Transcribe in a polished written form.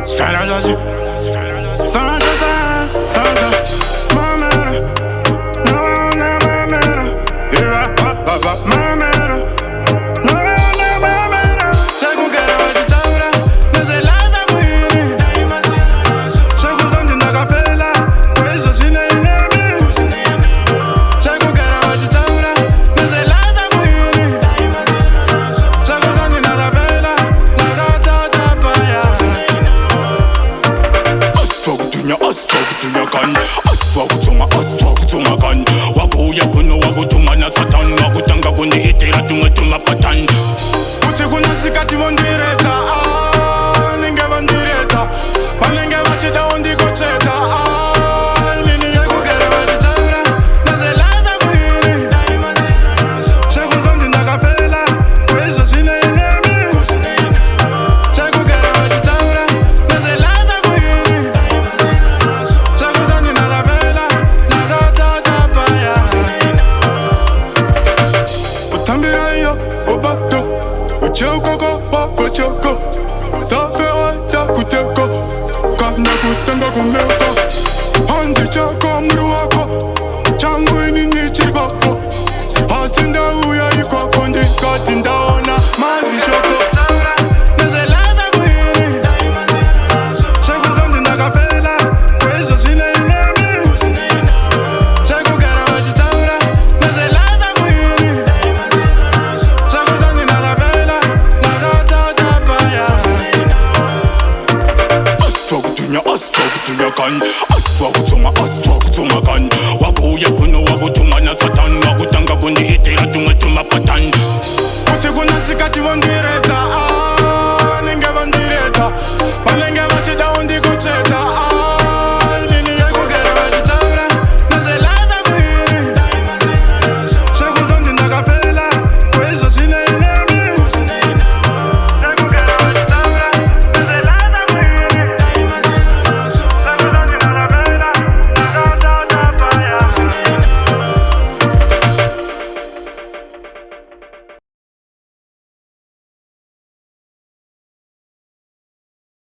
Spana zazi Sanjata, Sanja Mamera No, no, mamera Ira, papa, mamera No, no, mamera Chego kera wajitaura Zvelife Yangu Chego zanji ndakafela Kwezo sine inemi Chego kera wajitaura Zvelife Yangu Chego zanji ndakafela Nakatata paya Aswa kutunga kan Wakuya kuno wakutuma na satan Wakutanga kundi hitira tunga tuma patan Usiku nasikati vondireta